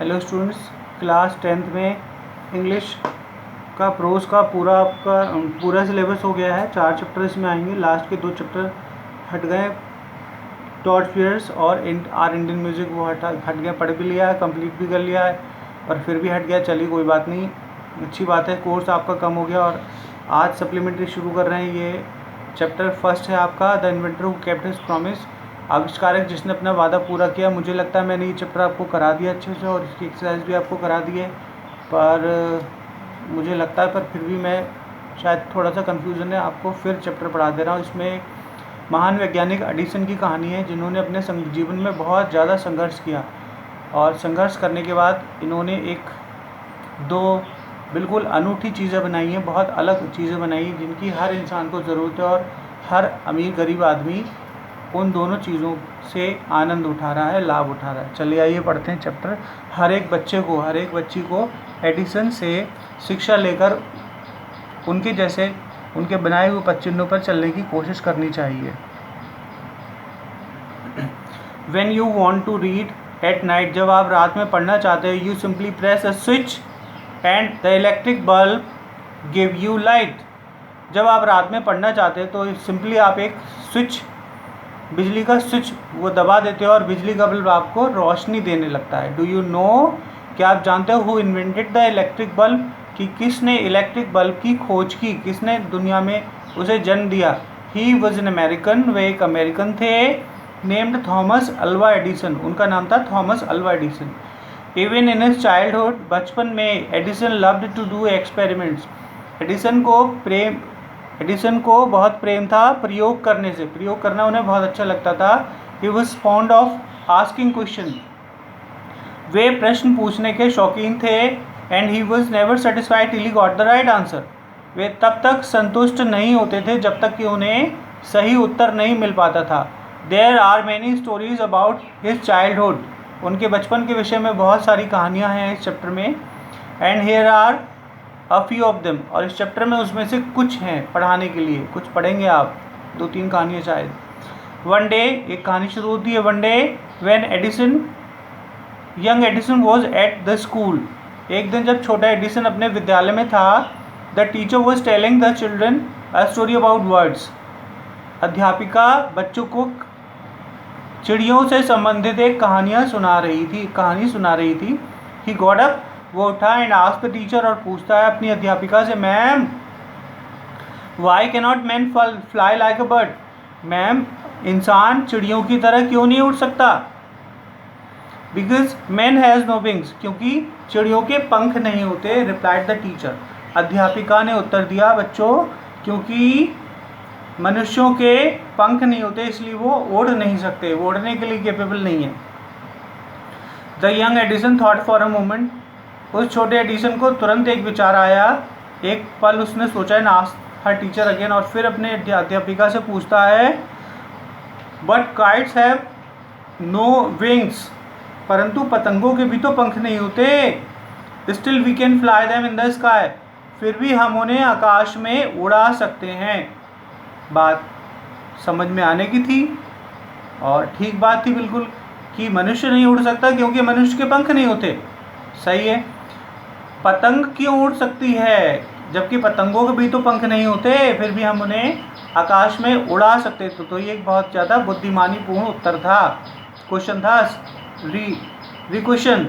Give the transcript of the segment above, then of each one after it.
Hello students, class 10th में English का pros का पूरा सिलेबस हो गया है। 4 चैप्टर इसमें आएंगे। लास्ट के 2 चैप्टर हट गए, टॉर्च फियर्स और आर इंडियन म्यूज़िक, वो हट गया। पढ़ भी लिया है, कंप्लीट भी कर लिया है, पर फिर भी हट गया। चलिए कोई बात नहीं, अच्छी बात है। कोर्स आपका कम हो गया और आज सप्लीमेंट्री शुरू कर रहे हैं। ये चैप्टर फर्स्ट है आपका, the inventor who kept his promise, आविष्कारक जिसने अपना वादा पूरा किया। मुझे लगता है मैंने ये चैप्टर आपको करा दिया अच्छे से और इसकी एक्सरसाइज भी आपको करा दी है, पर मुझे लगता है, पर फिर भी मैं शायद थोड़ा सा कन्फ्यूज़न है, आपको फिर चैप्टर पढ़ा दे रहा हूँ। इसमें महान वैज्ञानिक एडिसन की कहानी है, जिन्होंने अपने जीवन में बहुत ज़्यादा संघर्ष किया और संघर्ष करने के बाद इन्होंने दो बिल्कुल अनूठी चीज़ें बनाई हैं, बहुत अलग चीज़ें बनाई हैं, जिनकी हर इंसान को ज़रूरत है और हर अमीर गरीब आदमी उन दोनों चीज़ों से आनंद उठा रहा है, लाभ उठा रहा है। चलिए आइए पढ़ते हैं चैप्टर। हर एक बच्ची को एडिसन से शिक्षा लेकर उनके जैसे उनके बनाए हुए पदचिन्हों पर चलने की कोशिश करनी चाहिए। When you want to read at night, जब आप रात में पढ़ना चाहते हैं, you simply press a switch and the electric bulb give you light। जब आप रात में पढ़ना चाहते हैं तो सिंपली आप एक बिजली का स्विच वो दबा देते हो और बिजली का बल्ब आपको रोशनी देने लगता है। डू यू नो, क्या आप जानते हो, who invented the electric bulb, कि किसने इलेक्ट्रिक बल्ब की खोज की, किसने दुनिया में उसे जन्म दिया। ही वॉज एन अमेरिकन, वे एक अमेरिकन थे, नेम्ड थॉमस अल्वा एडिसन, उनका नाम था Thomas Alva Edison. Even in his childhood, बचपन में Edison loved to do experiments, Edison को बहुत प्रेम था प्रयोग करने से, प्रयोग करना उन्हें बहुत अच्छा लगता था। He was fond of asking question, वे प्रश्न पूछने के शौकीन थे। And he was never satisfied till he got the right answer, वे तब तक संतुष्ट नहीं होते थे जब तक कि उन्हें सही उत्तर नहीं मिल पाता था। There are many stories about his childhood, उनके बचपन के विषय में बहुत सारी कहानियाँ हैं इस चैप्टर में। And here are a few of them, और इस चैप्टर में उसमें से कुछ हैं पढ़ाने के लिए, कुछ पढ़ेंगे आप, 2-3 कहानियाँ शायद। वन डे, एक कहानी शुरू होती है। One day when young Edison was at the school, एक दिन जब छोटा एडिसन अपने विद्यालय में था, the teacher was telling the children a story about birds, अध्यापिका बच्चों को चिड़ियों से संबंधित एक कहानी सुना रही थी। ही गॉट अप, वो उठा, एंड आस्क्ड द टीचर, और पूछता है अपनी अध्यापिका से, ma'am why cannot man fly like a bird, ma'am इंसान चिड़ियों की तरह क्यों नहीं उड़ सकता। Because man has no wings, क्योंकि चिड़ियों के पंख नहीं होते, रिप्लाइड द टीचर, अध्यापिका ने उत्तर दिया, बच्चों क्योंकि मनुष्यों के पंख नहीं होते इसलिए वो उड़ नहीं सकते, वो उड़ने के लिए केपेबल नहीं है। The young Edison thought for a moment, उस छोटे एडिसन को तुरंत एक विचार आया, एक पल उसने सोचा, and asked her teacher again, और फिर अपने अध्यापिका से पूछता है, but kites have no wings, परंतु पतंगों के भी तो पंख नहीं होते। Still we can fly them in the sky, फिर भी हम उन्हें आकाश में उड़ा सकते हैं। बात समझ में आने की थी और ठीक बात थी बिल्कुल, कि मनुष्य नहीं उड़ सकता क्योंकि मनुष्य के पंख नहीं होते, सही है। पतंग क्यों उड़ सकती है जबकि पतंगों के भी तो पंख नहीं होते, फिर भी हम उन्हें आकाश में उड़ा सकते थे। तो ये एक बहुत ज़्यादा बुद्धिमानीपूर्ण उत्तर था, क्वेश्चन था, question.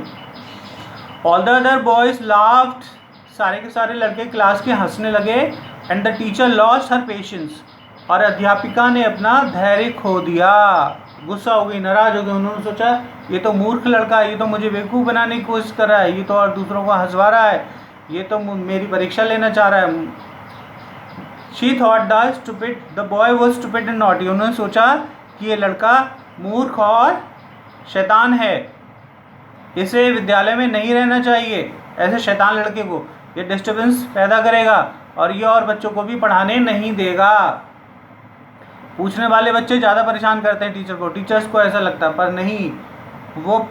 All the other boys laughed, सारे के सारे लड़के क्लास के हंसने लगे। And the teacher lost her patience, और अध्यापिका ने अपना धैर्य खो दिया, गुस्सा हो गई, नाराज हो गई। उन्होंने सोचा, ये तो मूर्ख लड़का है, ये तो मुझे बेवकूफ़ बनाने की कोशिश कर रहा है, ये तो और दूसरों को हंसवा रहा है, ये तो मेरी परीक्षा लेना चाह रहा है। She thought the boy was stupid and naughty, उन्होंने सोचा कि ये लड़का मूर्ख और शैतान है, इसे विद्यालय में नहीं रहना चाहिए, ऐसे शैतान लड़के को, ये डिस्टर्बेंस पैदा करेगा और ये और बच्चों को भी पढ़ाने नहीं देगा। पूछने वाले बच्चे ज़्यादा परेशान करते हैं टीचर्स को ऐसा लगता है, पर नहीं, वो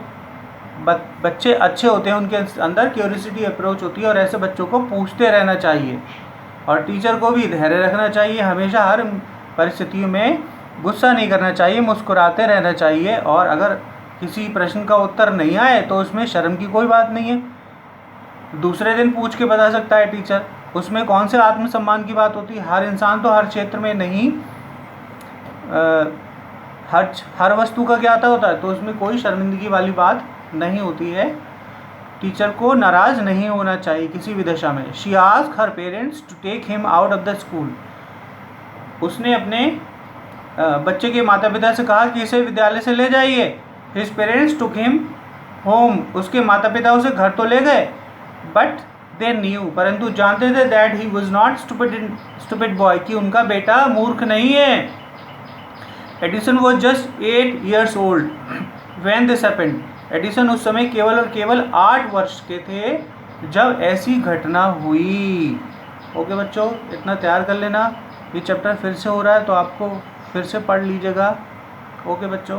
बच्चे अच्छे होते हैं, उनके अंदर क्यूरियोसिटी अप्रोच होती है, और ऐसे बच्चों को पूछते रहना चाहिए। और टीचर को भी धैर्य रखना चाहिए, हमेशा हर परिस्थितियों में गुस्सा नहीं करना चाहिए, मुस्कुराते रहना चाहिए। और अगर किसी प्रश्न का उत्तर नहीं आए तो उसमें शर्म की कोई बात नहीं है, दूसरे दिन पूछ के बता सकता है टीचर। उसमें कौन से आत्मसम्मान की बात होती है? हर इंसान तो हर क्षेत्र में नहीं हर वस्तु का ज्ञाता होता है, तो उसमें कोई शर्मिंदगी वाली बात नहीं होती है। टीचर को नाराज़ नहीं होना चाहिए किसी भी दशा में। She asked her parents to take him out of the school. उसने अपने बच्चे के माता पिता से कहा कि इसे विद्यालय से ले जाइए। His parents took him home. उसके माता पिता उसे घर तो ले गए, बट दे न्यू, परंतु जानते थे, that he was not stupid boy, कि उनका बेटा मूर्ख नहीं है। Edison was just 8 years old when this happened. Edison उस समय केवल और केवल 8 वर्ष के थे जब ऐसी घटना हुई। ओके बच्चों, इतना तैयार कर लेना। ये चैप्टर फिर से हो रहा है तो आपको फिर से पढ़ लीजिएगा। ओके बच्चों।